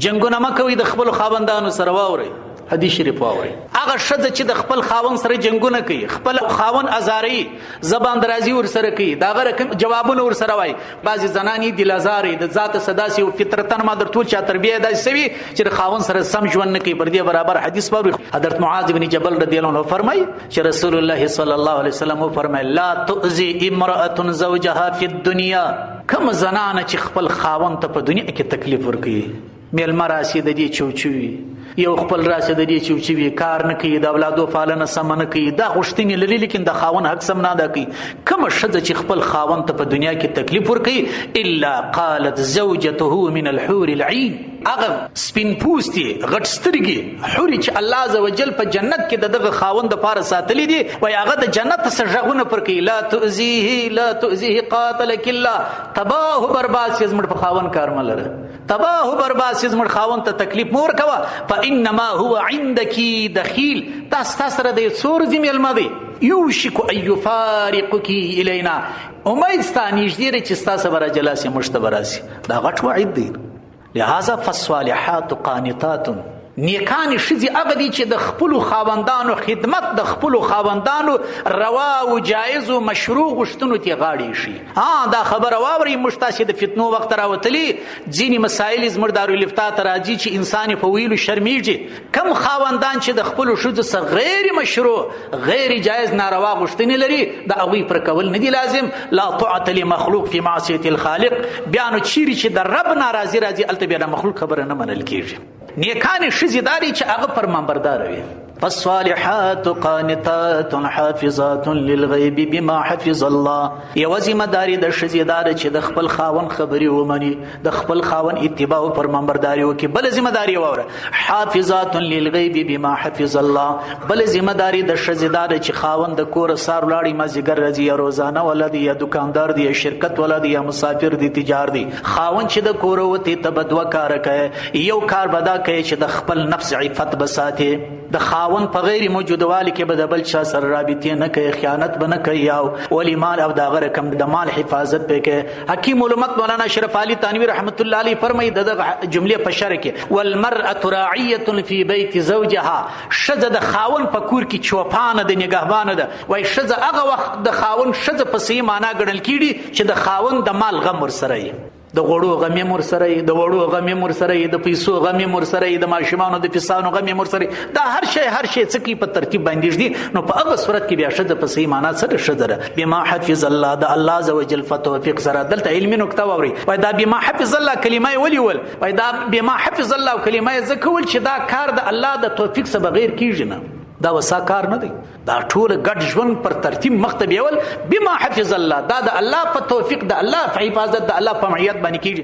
جنگونه مه کوئ، د خپلو خاوندانو سره واورئ. حدیث شریف واورئ. هغه ښځه چې د خپل خاوند سره جنګونه کوي، خپل خاوند ازاروي، زبان درازي ورسره کوي، د هغه رقم جوابونه ورسره وایي. بعضې زنانې دل ازارې د ذاته څه داسې فطرتن ما درته ویل چې تربیه یې داسې سوي چې د خاوند سره سم ژوند نه کوي. پر دې برابر حدیث واورئ. حضرت معاذ بن جبل رضی الله عنه فرمایي چې رسول الله صلی الله علیه وسلم وفرمایل لا تؤذي امرأة زوجها فی الدنیا. کوم زنانه چې خپل خاوند ته په دنیا کې تکلیف ورکوي، میلمه راسي د دې چوچوي، یو خپل راسي د دې چوچوي، کار نه کوي، د اولادو پالنه سم نه کوي، دا غوښتنې لري لیکن د خاوند حق سم نه ادا کوي. کومه ښځه چې خپل خاوند ته په دنیا کې تکلیف ورکوي الا قالت زوجته من الحور العين. هغه سپین پوستې غټ سترګې حورې چې الله عز وجل په جنت کې د دغه خاوند دپاره ساتلي دي، وایي هغه د جنت څه غږونه پر کوي. لا تؤذیه لا تؤذیه قاتلک الله. تباه برباد شي زموږ په خاوند کار مه لره، تباه برباد شي زموږ خاوند ته تکلیف مه ورکوه. فانما هو عندك دخیل. دا ستا سره د څو ورځې میلمه دی. یوشک ان یفارقک الینا. امید ستا نږدې دی چې ستا سره به راجلا سي، موږ ته به راسي. دا غټ وعید دی. لہذا فالصالحات قانتات. نیکان ښځې هغه دي چې د خپلو خاوندانو خدمت، د خپلو خاوندانو روا او جایز او مشروع غوښتنو ته غاړې شي. دا خبره واورئ. موږ تاسې د فتنو وخت راوتلي، ځینې مسایل زموږ دارالافتا ته راځي چې انسان په ویلو شرمیږي. کم خاوندان چې د خپلو ښځو څخه غیر مشروع غیر جایز ناروا غوښتنې لري، د هغوی پر کول نه دي لازم. لا طاعة لمخلوق فی معصیة الخالق. بیا نو چیرې چې د رب ناراضي راځي هلته بیا د مخلوق خبره نه منل کېږي. نیکان ښځې دا دي چې هغه فرمانبرداره وي. فالصالحات قانتات حافظات للغیب بما حفظ الله. یوه ذمهداري د ښځې دا ده چې د خپل خاوند خبرې ومني، د خپل خاوند اتباع او فرمانبرداري وکړي. بله ذمهداري واوره، حافظات للغیب بما حفظ الله. بله ذمهداري د ښځې دا ده چې خاوند د کوره سار ولاړي، مازدیګر راځي، یا روزانه والا دی، یا دکاندار دی، یا شرکت والا دی، یا مسافر دی، تجار دی. خاوند چې د کوره وتې ته به دوه کاره کوي. یو کار به دا کوي چې د خپل نفس عفت به ساتي، د خاوند په غیر موجودوالي کې به د بل چا سره رابطې نه کوي، خیانت به نه کوي، او ولی مال او د هغه رقم د مال حفاظت به کوي. حکیم علمت مولانا اشرف علي تانوي رحمت الله علیه فرمایي دغه جملې په شرح کې والمرأة راعیة فی بیت زوجها. ښځه د خاوند په کور کې چوپانه د نگهبانه ده. وایي ښځه هغه وخت د خاوند ښځه په صحیح معنا ګڼل کېږي چې د خاوند د مال غم ورسره وي، د غوړو غم یې ورسره وي، د وړو غم یې ورسره وي، د پیسو غم یې ورسره وي، د ماشومانو د فیسانو غم یې ورسره وي. دا هر شی څه کوي په ترتیب باندې ږدي. نو په هغه صورت کې بیا ښځه په صحیح معنا سره ښځه ده. بما حفظ الله، د الله عز وجل په توفیق سره. دلته علمي نکته واورئ. وایي دا بما حفظ الله کلمه یې ولې ول؟ وایي دا بما حفظ الله کلمه یې ځکه ول چې دا کار د الله د توفیق څخه بغیر کېږي نه، دا وسا کار نه دی. دا ټول ګډ ژوند پر ترتیب مخته بیول. بما حفظ الله، دا د الله په توفیق، د الله په حفاظت، د الله په معیت باندې کېږي.